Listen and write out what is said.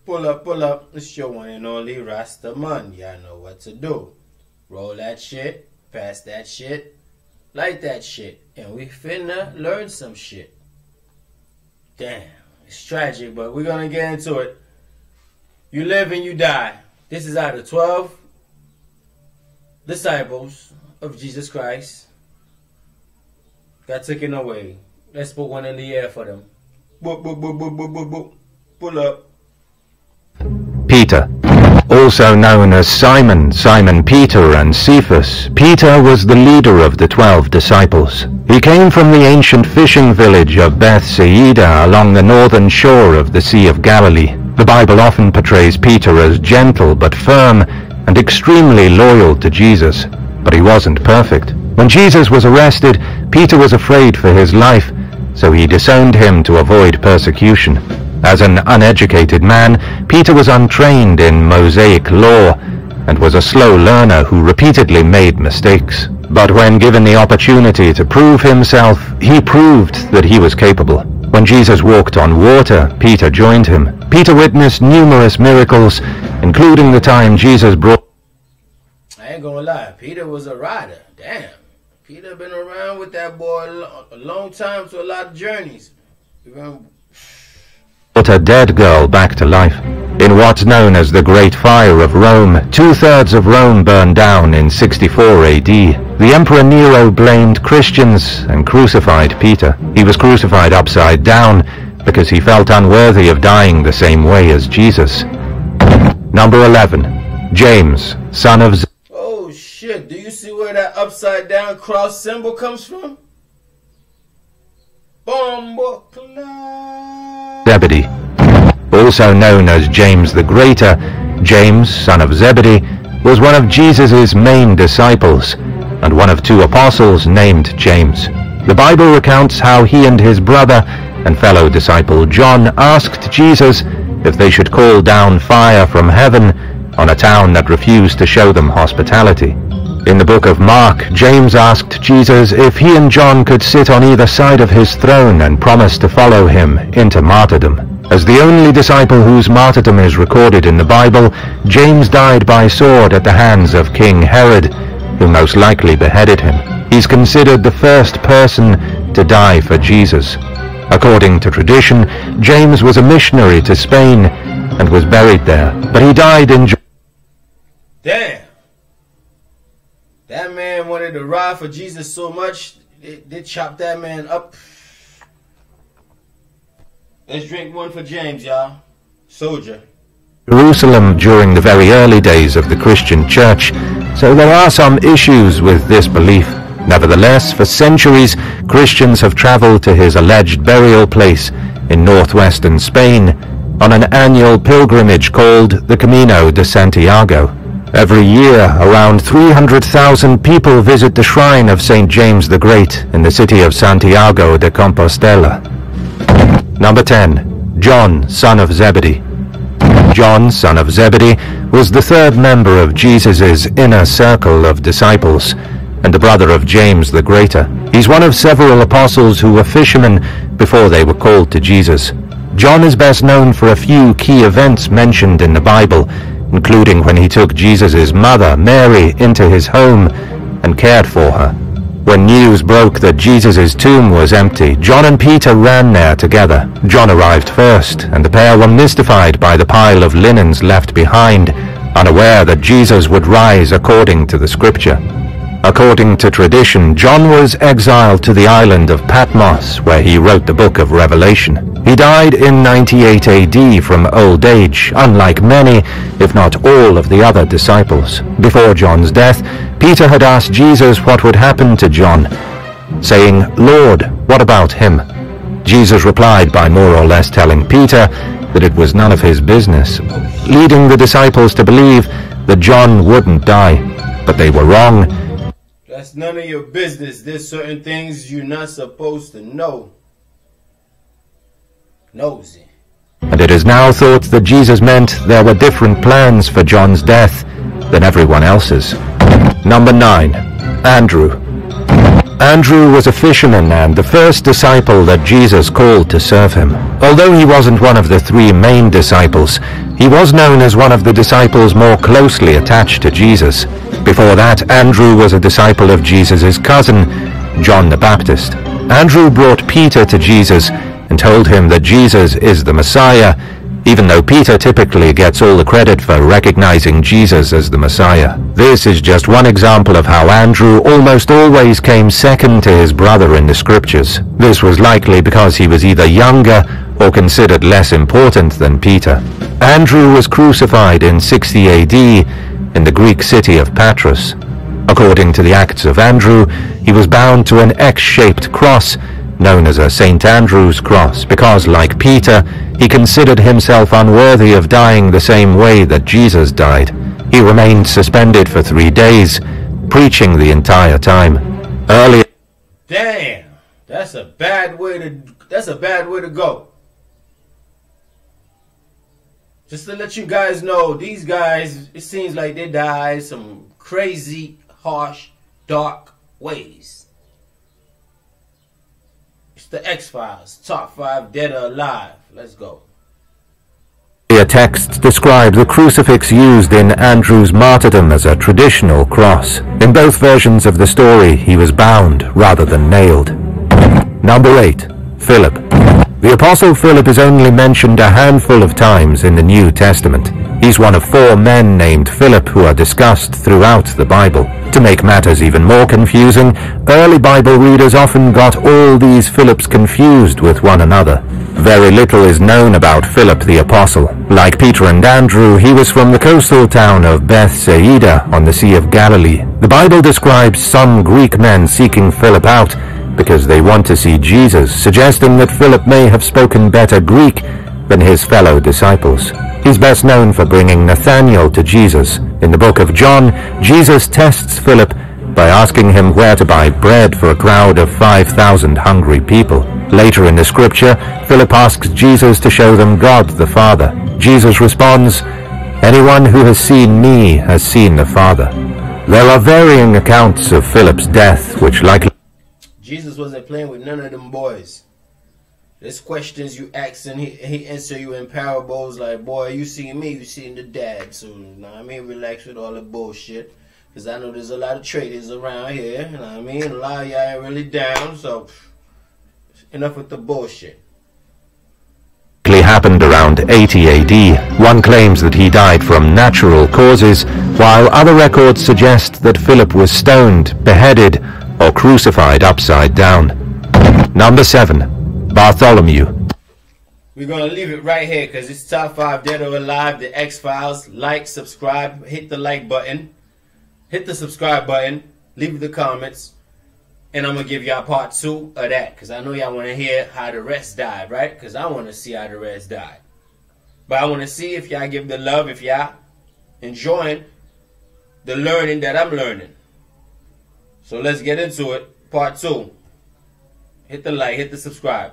Pull up. It's your one and only Rastaman. Y'all know what to do. Roll that shit, pass that shit, light that shit, and we finna learn some shit. Damn, it's tragic, but we're gonna get into it. You live and you die. This is out of 12 disciples of Jesus Christ. Got taken away. Let's put one in the air for them. Boop, boop, boop, boop, boop, boop, boop. Pull up. Peter, also known as Simon, Simon Peter, and Cephas. Peter was the leader of the 12 disciples. He came from the ancient fishing village of Bethsaida along the northern shore of the Sea of Galilee. The Bible often portrays Peter as gentle but firm and extremely loyal to Jesus, but he wasn't perfect. When Jesus was arrested, Peter was afraid for his life, so he disowned him to avoid persecution. As an uneducated man, Peter was untrained in Mosaic law and was a slow learner who repeatedly made mistakes. But when given the opportunity to prove himself, he proved that he was capable. When Jesus walked on water, Peter joined him. Peter witnessed numerous miracles, including the time Jesus brought... I ain't gonna lie, Peter was a rider. Damn. Peter been around with that boy a long time to a lot of journeys. a dead girl back to life. In what's known as the Great Fire of Rome, 2/3 of Rome burned down in 64 AD. The Emperor Nero blamed Christians and crucified Peter. He was crucified upside down because he felt unworthy of dying the same way as Jesus. Number 11. James, son of Oh shit, do you see where that upside down cross symbol comes from? Zebedee. Also known as James the Greater, James, son of Zebedee, was one of Jesus' main disciples and one of 2 apostles named James. The Bible recounts how he and his brother and fellow disciple John asked Jesus if they should call down fire from heaven on a town that refused to show them hospitality. In the book of Mark, James asked Jesus if he and John could sit on either side of his throne and promised to follow him into martyrdom. As the only disciple whose martyrdom is recorded in the Bible, James died by sword at the hands of King Herod, who most likely beheaded him. He's considered the first person to die for Jesus. According to tradition, James was a missionary to Spain and was buried there, but he died in... Damn! That man wanted to ride for Jesus so much, they chopped that man up. Let's drink one for James, y'all. Soldier. Jerusalem during the very early days of the Christian church, so there are some issues with this belief. Nevertheless, for centuries, Christians have traveled to his alleged burial place in northwestern Spain on an annual pilgrimage called the Camino de Santiago. Every year, around 300,000 people visit the shrine of St. James the Great in the city of Santiago de Compostela. Number 10. John, son of Zebedee. John, son of Zebedee, was the 3rd member of Jesus' inner circle of disciples and the brother of James the Greater. He's one of several apostles who were fishermen before they were called to Jesus. John is best known for a few key events mentioned in the Bible, including when he took Jesus' mother, Mary, into his home and cared for her. When news broke that Jesus' tomb was empty, John and Peter ran there together. John arrived first, and the pair were mystified by the pile of linens left behind, unaware that Jesus would rise according to the scripture. According to tradition, John was exiled to the island of Patmos, where he wrote the book of Revelation. He died in 98 AD from old age, unlike many, if not all, of the other disciples. Before John's death, Peter had asked Jesus what would happen to John, saying, "Lord, what about him?" Jesus replied by more or less telling Peter that it was none of his business, leading the disciples to believe that John wouldn't die. But they were wrong. That's none of your business. There's certain things you're not supposed to know. Nosy. And it is now thought that Jesus meant there were different plans for John's death than everyone else's. Number 9. Andrew. Andrew was a fisherman and the first disciple that Jesus called to serve him. Although he wasn't one of the 3 main disciples, he was known as one of the disciples more closely attached to Jesus. Before that, Andrew was a disciple of Jesus' cousin, John the Baptist. Andrew brought Peter to Jesus and told him that Jesus is the Messiah, even though Peter typically gets all the credit for recognizing Jesus as the Messiah. This is just one example of how Andrew almost always came second to his brother in the scriptures. This was likely because he was either younger or considered less important than Peter. Andrew was crucified in 60 AD in the Greek city of Patras. According to the Acts of Andrew, he was bound to an X-shaped cross known as a St. Andrew's cross because, like Peter, he considered himself unworthy of dying the same way that Jesus died. He remained suspended for 3 days, preaching the entire time. Earlier... Damn, that's a bad way to go. Just to let you guys know, these guys, it seems like they died some crazy, harsh, dark ways. It's the X-Files, top 5 dead or alive. Let's go. Texts describe the crucifix used in Andrew's martyrdom as a traditional cross. In both versions of the story, he was bound rather than nailed. Number 8. Philip. The Apostle Philip is only mentioned a handful of times in the New Testament. He's one of 4 men named Philip who are discussed throughout the Bible. To make matters even more confusing, early Bible readers often got all these Philips confused with one another. Very little is known about Philip the Apostle. Like Peter and Andrew, he was from the coastal town of Bethsaida on the Sea of Galilee. The Bible describes some Greek men seeking Philip out because they want to see Jesus, suggesting that Philip may have spoken better Greek than his fellow disciples. He's best known for bringing Nathanael to Jesus. In the book of John, Jesus tests Philip by asking him where to buy bread for a crowd of 5,000 hungry people. Later in the scripture, Philip asks Jesus to show them God the Father. Jesus responds, "Anyone who has seen me has seen the Father." There are varying accounts of Philip's death, which likely... Jesus wasn't playing with none of them boys. There's questions you ask and he answer you in parables like, boy, you seen me, you seen the dad. So, you know what I mean? Relax with all the bullshit. Because I know there's a lot of traitors around here. You know what I mean? A lot of y'all ain't really down. So, enough with the bullshit. Happened around 80 AD. One claims that he died from natural causes, while other records suggest that Philip was stoned, beheaded, or crucified upside down. Number 7. Bartholomew. We're going to leave it right here because it's top 5 dead or alive, the X-Files. Like, subscribe, hit the like button, hit the subscribe button, leave the comments, and I'm going to give y'all part 2 of that because I know y'all want to hear how the rest died, right? Because I want to see how the rest died. But I want to see if y'all give the love, if y'all enjoying the learning that I'm learning. So let's get into it. Part 2. Hit the like, hit the subscribe.